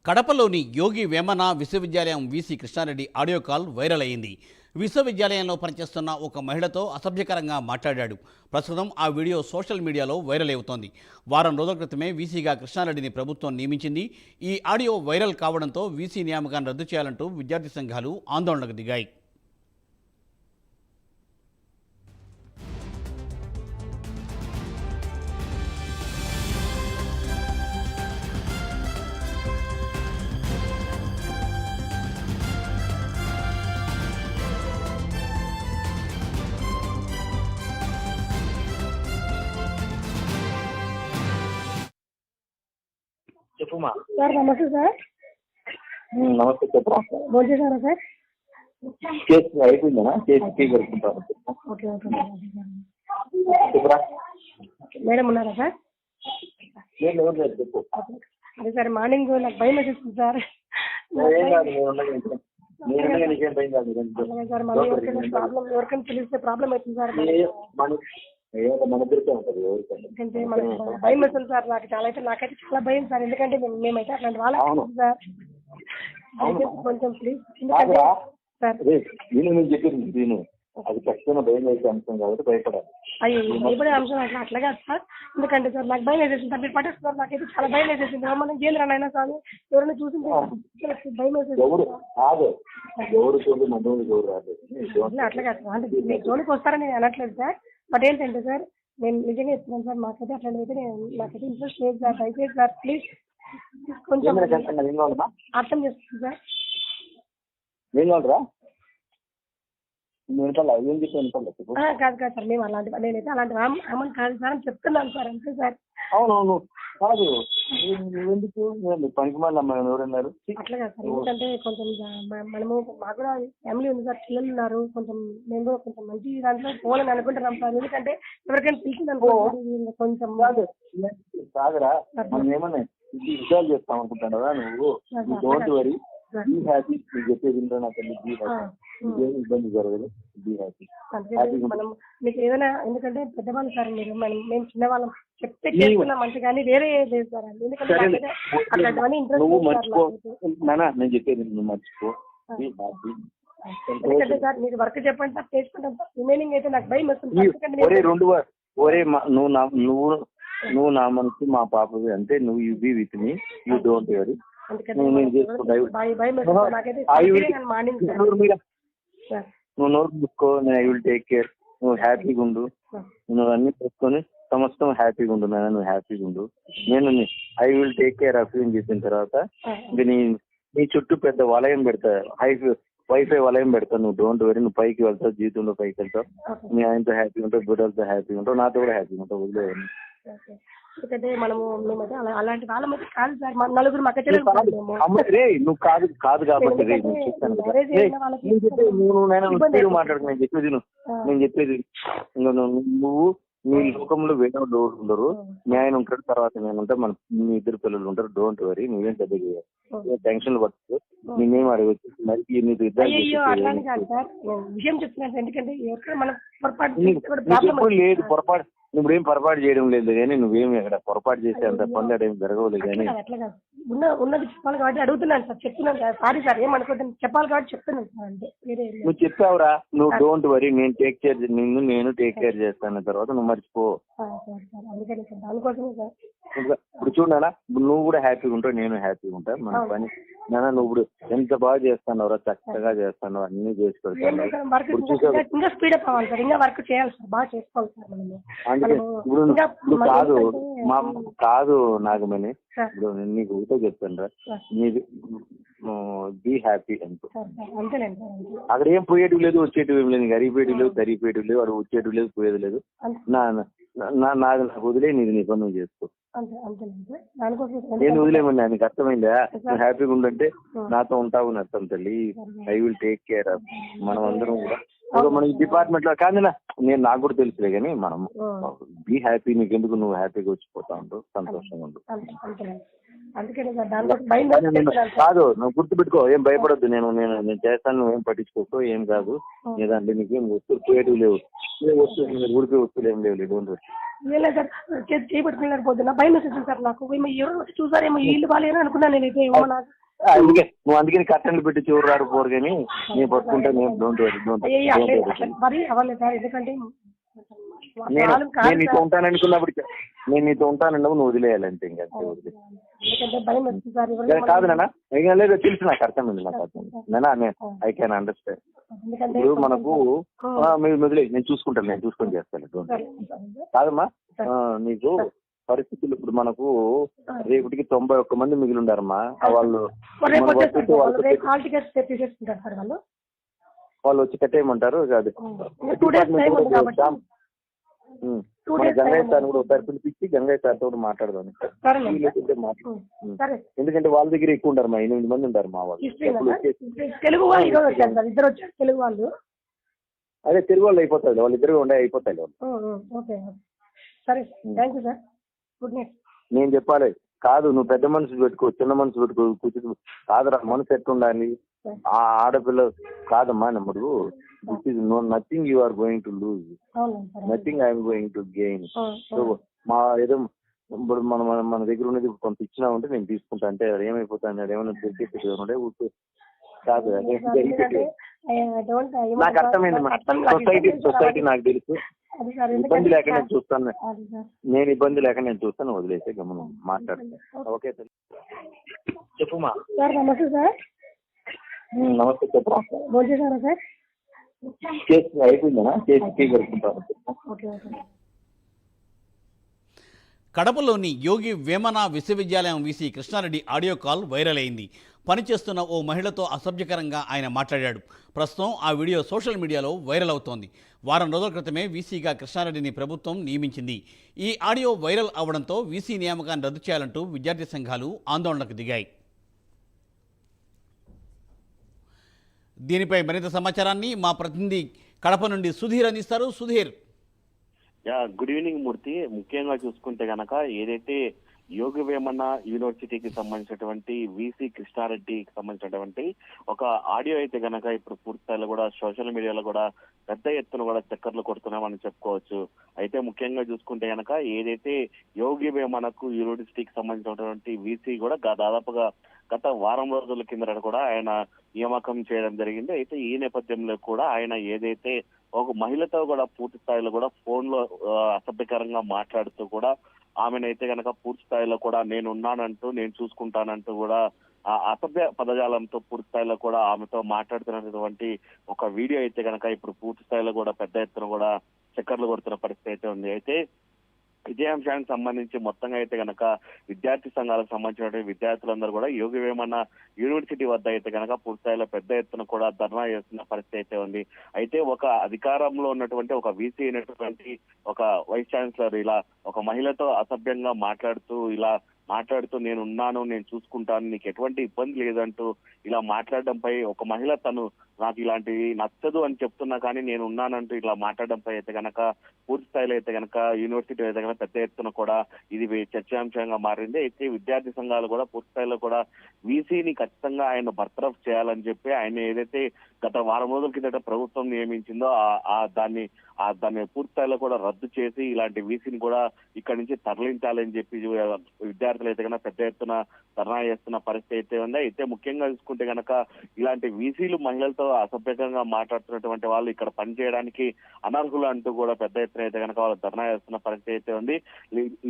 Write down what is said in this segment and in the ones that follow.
కడపలోని యోగి వేమన విశ్వవిద్యాలయం VC Krishna Reddy audio call viral అయింది. విశ్వవిద్యాలయంలో పనిచేస్తున్న ఒక మహిళతో అసభ్యకరంగా మాట్లాడాడు. ప్రస్తుతం ఆ వీడియో సోషల్ మీడియాలో వైరల్ అవుతోంది. వారం రోజుల క్రితమే వీసీగా కృష్ణారెడ్డిని ప్రభుత్వం నియమించింది. ఈ ఆడియో వైరల్ కావడంతో వీసీ నియామకాన్ని రద్దు చేయాలంటూ విద్యార్థి సంఘాలు ఆందోళనకు దిగాయి. చెప్పుమా. సార్ నమస్తే సార్. నమస్తే చెప్పరా. భోజేశారా సార్? కేసు అయిపోయిందనా? కేసు కలుపుకుంటాను. ఓకే ఓకే చెప్పురా. మేడం ఉన్నారా సార్? నేను ఎవరు లేదు చెప్పు. అదే సార్ మార్నింగ్ నాకు భయం వేసేస్తుంది సార్. ఏం కాదు, నేను నీకేం భయం కాదు. అలాగే సార్ మళ్ళీ ఎవరికైనా తెలిస్తే ప్రాబ్లం అవుతుంది సార్. మన ఇద్దరికే ఉంటుంది ఎవరికైనా. ఎందుకంటే మనకు భయం వేస్తుంది సార్. నాకైతే చాలా భయం సార్. ఎందుకంటే మేమైతే అట్లాంటి వాళ్ళకి సార్. కొంచెం ప్లీజ్. ఎందుకంటే సార్ నేను చెప్పింది నేను అది ఖచ్చితంగా భయం వేసే అంశం కాబట్టి భయపడాలి. అయ్యో భయపడే అంశం అట్లా కాదు సార్. ఎందుకంటే సార్ నాకు భయం వేసేసింది సార్. మీరు పట్టేస్తున్నారు. నాకైతే చాలా భయం వేసేసింది. మనం జైలు సార్ ఎవరైనా చూసి భయం వేసేసింది. ఎవరు కాదు, ఎవరు చూడు మనోళ్ళు ఎవరు రాలేదు. అట్లా కాదు సార్. అంటే మీరు జోలికి వస్తారని నేను అనట్లేదు సార్. బట్ ఏంటంటే సార్ నేను నిజంగా చెప్తున్నాను సార్. మాకైతే అట్లాంటివి నాకైతే ఇంట్రెస్ట్ లేదు సార్. దయచేసి సార్ ప్లీజ్ కొంచెం అర్థం చేస్తుంది సార్. ఏం కావాలరా? ఏం చెప్పి కాదు కాదు సార్. మేము నేనైతే అలాంటి అమలు కాదు సార్ అని చెప్తున్నాను సార్. అంతే సార్. అవునవును కాదు. నువ్వెందుకు పనికి మళ్ళీ అమ్మాయి ఎవరన్నారు? అట్లా కాదు సార్. ఎందుకంటే కొంచెం మనము మాకు కూడా ఫ్యామిలీ ఉంది సార్. పిల్లలు ఉన్నారు. కొంచెం మేము కూడా కొంచెం మంచి దాంట్లో పోవాలని అనుకుంటున్నాం సార్. ఎందుకంటే ఎవరికైనా పిలిచింది అనుకో కొంచెం కాదురా. మనం ఏమన్నా విషయాలు చేస్తాం అనుకుంటాను నువ్వు. Don't worry, be happy. నీకు చెప్పేది ఇంట్లో నాకు బీ హ్యాపీ. నీకేం ఇబ్బంది జరగదు. Be happy. మనం మీకు ఏదైనా ఎందుకంటే పెద్దవాళ్ళు సార్ మీరు. మేము చిన్నవాళ్ళం చెప్తే చేస్తున్నాం మంచి కానీ వేరే లేదు సార్. ఎందుకంటే అట్లాంటివన్నీ నువ్వు ఇంట్రెస్ట్ మర్చిపో నానా. నేను చెప్పేది నువ్వు మర్చిపో. Be happy. ఎందుకంటే సార్ మీరు వర్క్ చెప్పండి సార్ చేసుకుంటాం సార్. రిమైనింగ్ అయితే నాకు భయం వస్తుంది. ఒరే నువ్వు నా మనసు మా పాపవి అంటే నువ్వు you be with me. You don't worry. నువ్వు నోరు చూసుకో. నేను ఐ విల్ టేక్ కేర్. నువ్వు హ్యాపీగా ఉండు. నువ్వు అన్ని చూసుకొని సమస్తం హ్యాపీగా ఉండు నాన్న. నువ్వు హ్యాపీగా ఉండు. నేను I will take care of you అని చెప్పిన తర్వాత ఇంకా నీ చుట్టూ పెద్ద వలయం పెడతా. వైఫై వలయం పెడతావు. నువ్వు డోంట్ వరీ. నువ్వు పైకి వెళ్తావు, జీవితంలో పైకి వెళ్తావు. మీ ఆయనతో హ్యాపీగా ఉంటావు, బిడ్డలతో హ్యాపీగా ఉంటావు, నాతో కూడా హ్యాపీగా ఉంటావు. వదిలేవన్నీ. ఎందుకంటే మేమైతే అలాంటి వాళ్ళమైతే కాదు సార్. నలుగురు మక్క చెల్లెలు నువ్వు కాదు కాబట్టి నువ్వు మాట్లాడుకు. నేను చెప్పేది నువ్వు నీ లోకంలో వేరే ఉండరు. మీ ఆయన ఉంటాడు, తర్వాత నేను ఉంటా, మన మీ ఇద్దరు పిల్లలు ఉంటారు. Don't worry. నువ్వేం పెద్ద టెన్షన్ పడుతుంది. నేనేం అడగచ్చు మరి నీకు విషయం చెప్తున్నాను. ఎందుకంటే లేదు పొరపాటు. నువ్వు ఏం పొరపాటు చేయడం లేదు కానీ నువ్వేమి ఎక్కడ పొరపాటు చేసే అంత పనులు ఏం జరగలేదు కానీ ఉన్నది చెప్పాలి కాబట్టి అడుగుతున్నాను సార్. చెప్తున్నాను సార్. Sorry sir ఏమనుకుంటాను. చెప్పాలి కాబట్టి చెప్తున్నాను సార్. అంటే నువ్వు చెప్పావురా. నువ్వు డోంట్ వరీ. నేను టేక్ కేర్ నేను టేక్ కేర్ చేస్తాను. తర్వాత నువ్వు మర్చిపో. అందుకని సార్ దానికోసమే సార్. ఇప్పుడు చూడనా, నువ్వు కూడా హ్యాపీగా ఉంటావు, నేను హ్యాపీగా ఉంటా. మన పని నాన్న నువ్వు ఇప్పుడు ఎంత బాగా చేస్తున్నావురా. చక్కగా చేస్తున్నావు, అన్ని చేసి పెడతాను. ఇంకా స్పీడప్ అవ్వాలి సార్. ఇంకా వర్క్ చేయాలి సార్. బాగా చేసుకోవాలి సార్. అందుకే ఇప్పుడు కాదు నాగమణి. ఇప్పుడు నీకు ఒకటే చెప్తాను రా. నీది బీ హ్యాపీ అంటూ అక్కడ ఏం పోయేటివి లేదు, వచ్చేటివి ఏం లేదు. అరిగిపోయేటివి లేవు, తరిగిపోయేటివి లేవు. అక్కడ వచ్చేటివి లేదు, పోయేది లేదు. నాకు వదిలే. నీది నీ పని నువ్వు చేసుకో. నేను వదిలేమన్నా. నీకు అర్థమైందా? నువ్వు హ్యాపీగా ఉండంటే నాతో ఉంటావు అని అర్థం తల్లి. I will take care of. మనం అందరం కూడా మన డిపార్ట్మెంట్ లో కాదు. నాకు కూడా తెలుసులే కానీ మనం బీ హ్యాపీ. నీకెందుకు, నువ్వు హ్యాపీగా వచ్చిపోతా ఉండు, సంతోషంగా ఉండు. అందుకనే సార్ దానికోసం భయం కానీ నేను వేస్తున్నాను సార్. కాదు, నువ్వు గుర్తుపెట్టుకో, ఏం భయపడొద్దు. నేను చేస్తాను, నువ్వేం పట్టించుకోకు, ఏం కాదు. నీ దాంట్లో నీకేం వస్తువులు క్రియేటివ్ లేవు, ఏ వస్తువులు ఊరికే వస్తువులు ఏం లేవు. Don't worry. ఏం లేదు సార్, చేపట్టుకున్నారు పొద్దున్న భయం వేస్తుంది సార్ నాకు. ఎవరు వచ్చి చూసారేమో, ఈ ఇల్లు బాగాలేరు అనుకున్నాను నేనైతే. ఏమో నాకు అందుకని కట్టెలు పెట్టి చివరి రాడు పోరు, కానీ నేను పట్టుకుంటే నేను డోంట్ వరీ. అట్లా మరీ అవ్వలేదు సార్. ఎందుకంటే నేను నీతో ఉంటాననుకున్నప్పటికీ, నేను నీతో ఉంటానన్నావు, నువ్వు వదిలేయాలంటే ఇంకా వదిలే. ఎందుకంటే భయం వస్తుంది సార్. కాదు నాన్న, ఏం లేదు, తెలుసు, నాకు అర్థమైంది, నాకు అర్థమైంది నాన్న. I can understand. ఇప్పుడు మనకు మీరు వదిలే, నేను చూసుకొని చేస్తాను. కాదమ్మా, నీకు పరిస్థితులు ఇప్పుడు మనకు రేపటికి 91 మంది మిగిలి ఉండారమ్మా. వాళ్ళు వచ్చి కట్టేయమంటారు. కాదు, గంగయ్య సార్ కూడా ఒకసారి పిలిపించి గంగయ్య సార్తో కూడా మాట్లాడదాం. ఎందుకంటే వాళ్ళ దగ్గర ఎక్కువ ఉంటారు, మా 8 మంది ఉంటారు మా వాళ్ళు. తెలుగు వాళ్ళు ఇద్దరు వచ్చారు, తెలుగు వాళ్ళు. అదే తెలుగు వాళ్ళు అయిపోతాయి, వాళ్ళిద్దరు ఉండే అయిపోతాయి వాళ్ళు. సరే, thank you sir. Good night. నేను చెప్పాలి కాదు, నువ్వు పెద్ద మనసు పెట్టుకో, చిన్న మనసు పెట్టుకో, కూర్చో. కాదురా, మనసు ఎట్టుండాలి. ఆ ఆడపిల్ల కాదమ్మా, నమ్ముడు. This is nothing you are going to lose, nothing I'm going to gain. So మా ఏదో ఇప్పుడు మన దగ్గర ఉన్నది కొంత ఇచ్చినా ఉంటే నేను తీసుకుంటా. అంటే అది ఏమైపోతాను, అది ఏమైనా దొరికేసి ఉంటే కాదు. అదే నాకు అర్థమైంది. సొసైటీ నాకు తెలుసు. ఇబ్బంది లేక నేను చూస్తాను, ఇబ్బంది లేక నేను చూస్తాను. వదిలేసే గమనం మాట్లాడతాను. ఓకే చెప్పుమా. సార్ నమస్తే సార్. నమస్తే చెప్పు. భోజనం సార్? కేసు అయిపోయిందా? కేసు కడుకుంటాను. కడపలోని యోగి వేమన విశ్వవిద్యాలయం VC Krishna Reddy audio call viral అయింది. పనిచేస్తున్న ఓ మహిళతో అసభ్యకరంగా ఆయన మాట్లాడాడు. ప్రస్తుతం ఆ వీడియో సోషల్ మీడియాలో వైరల్ అవుతోంది. వారం రోజుల క్రితమే వీసీగా కృష్ణారెడ్డిని ప్రభుత్వం నియమించింది. ఈ ఆడియో వైరల్ అవడంతో వీసీ నియామకాన్ని రద్దు చేయాలంటూ విద్యార్థి సంఘాలు ఆందోళనకు దిగాయి. దీనిపై మరింత సమాచారాన్ని మా ప్రతినిధి కడప నుండి సుధీర్ అందిస్తారు. సుధీర్. గుడ్ ఈవినింగ్ మూర్తి. ముఖ్యంగా చూసుకుంటే గనక ఏదైతే యోగి వేమన యూనివర్సిటీకి సంబంధించినటువంటి వీసీ కృష్ణారెడ్డికి సంబంధించినటువంటి ఒక ఆడియో అయితే గనక ఇప్పుడు పూర్తిస్థాయిలో కూడా సోషల్ మీడియాలో కూడా పెద్ద ఎత్తున కూడా చక్కర్లు కొడుతున్నామని చెప్పుకోవచ్చు. అయితే ముఖ్యంగా చూసుకుంటే గనక ఏదైతే యోగి వేమనకు యూనివర్సిటీకి సంబంధించినటువంటి వీసీ కూడా దాదాపుగా గత వారం రోజుల కింద కూడా ఆయన నియామకం చేయడం జరిగింది. అయితే ఈ నేపథ్యంలో కూడా ఆయన ఏదైతే ఒక మహిళతో కూడా పూర్తి స్థాయిలో కూడా ఫోన్ లో అసభ్యకరంగా మాట్లాడుతూ కూడా ఆమెనైతే గనక పూర్తి స్థాయిలో కూడా నేనున్నానంటూ, నేను చూసుకుంటానంటూ కూడా అసభ్య పదజాలంతో పూర్తి స్థాయిలో కూడా ఆమెతో మాట్లాడుతున్నటువంటి ఒక వీడియో అయితే గనక ఇప్పుడు పూర్తి స్థాయిలో కూడా పెద్ద ఎత్తున కూడా చక్కర్లు కొడుతున్న పరిస్థితి అయితే ఉంది. అయితే ఇదే అంశానికి సంబంధించి మొత్తంగా అయితే గనక విద్యార్థి సంఘాలకు సంబంధించినటువంటి విద్యార్థులందరూ కూడా యోగి వేమన యూనివర్సిటీ వద్ద అయితే గనక పూర్తిస్థాయిలో పెద్ద ఎత్తున కూడా ధర్నా చేస్తున్న పరిస్థితి అయితే ఉంది. అయితే ఒక అధికారంలో ఉన్నటువంటి ఒక వీసీ అయినటువంటి ఒక వైస్ ఛాన్సలర్ ఇలా ఒక మహిళతో అసభ్యంగా మాట్లాడుతూ నేనున్నాను, నేను చూసుకుంటాను, నీకు ఎటువంటి ఇబ్బంది లేదంటూ ఇలా మాట్లాడడంపై ఒక మహిళ తను నాకు ఇలాంటివి నచ్చదు అని చెప్తున్నా కానీ నేను ఉన్నానంటూ ఇలా మాట్లాడడంపై అయితే గనక పూర్తి స్థాయిలో అయితే గనక యూనివర్సిటీ అయితే గనక పెద్ద ఎత్తున కూడా ఇది చర్చాంశంగా మారింది. అయితే విద్యార్థి సంఘాలు కూడా పూర్తి స్థాయిలో కూడా వీసీని ఖచ్చితంగా ఆయన బర్తరఫ్ చేయాలని చెప్పి ఆయన ఏదైతే గత వారం రోజుల కిందట ప్రభుత్వం నియమించిందో దాన్ని పూర్తి స్థాయిలో కూడా రద్దు చేసి ఇలాంటి వీసీని కూడా ఇక్కడి నుంచి తరలించాలని చెప్పి విద్యార్థులు అయితే కనుక పెద్ద ఎత్తున ధర్నా చేస్తున్న పరిస్థితి అయితే ఉంది. అయితే ముఖ్యంగా చూసుకుంటే గనక ఇలాంటి వీసీలు మహిళలతో అసభ్యకంగా మాట్లాడుతున్నటువంటి వాళ్ళు ఇక్కడ పనిచేయడానికి అనర్హులు అంటూ కూడా పెద్ద ఎత్తున అయితే కనుక వాళ్ళు ధర్నా చేస్తున్న పరిస్థితి అయితే ఉంది.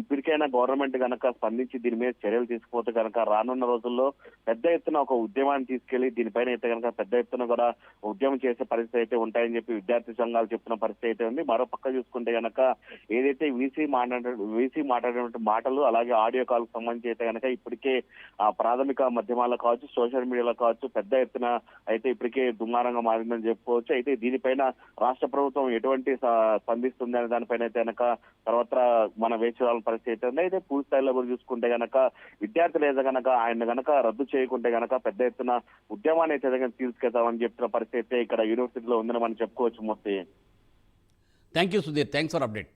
ఇప్పటికైనా గవర్నమెంట్ కనుక స్పందించి దీని మీద చర్యలు తీసుకుపోతే కనుక రానున్న రోజుల్లో పెద్ద ఎత్తున ఒక ఉద్యమాన్ని తీసుకెళ్లి దీనిపైన అయితే కనుక పెద్ద ఎత్తున కూడా ఉద్యమం చేసే పరిస్థితి అయితే ఉంటాయని చెప్పి విద్యార్థి సంఘాలు చెప్తున్న పరిస్థితి అయితే ఉంది. మరో పక్క చూసుకుంటే కనుక ఏదైతే వీసీ మాట్లాడినటువంటి మాటలు అలాగే ఆడియో కాల్ కు సంబంధించి అయితే కనుక ఇప్పటికే ప్రాథమిక మాధ్యమాల్లో కావచ్చు, సోషల్ మీడియాలో కావచ్చు పెద్ద ఎత్తున అయితే ఇప్పటికే దుమారంగా మారిందని చెప్పుకోవచ్చు. అయితే దీనిపైన రాష్ట్ర ప్రభుత్వం ఎటువంటి స్పందిస్తుంది అనే దానిపైన అయితే కనుక తర్వాత మన వేచి చూడాల్సిన పరిస్థితి అయితే ఉంది. అయితే పూర్తి స్థాయిలో కూడా చూసుకుంటే కనుక విద్యార్థులు అయితే కనుక ఆయన కనుక రద్దు చేయకుంటే కనుక పెద్ద ఎత్తున ఉద్యమాన్ని అయితే తీసుకెళ్తామని చెప్తున్న పరిస్థితి అయితే ఇక్కడ యూనివర్సిటీలో ఉందని మనం చెప్పుకోవచ్చు. Murthy. Thank you Sudheer. Thanks for update.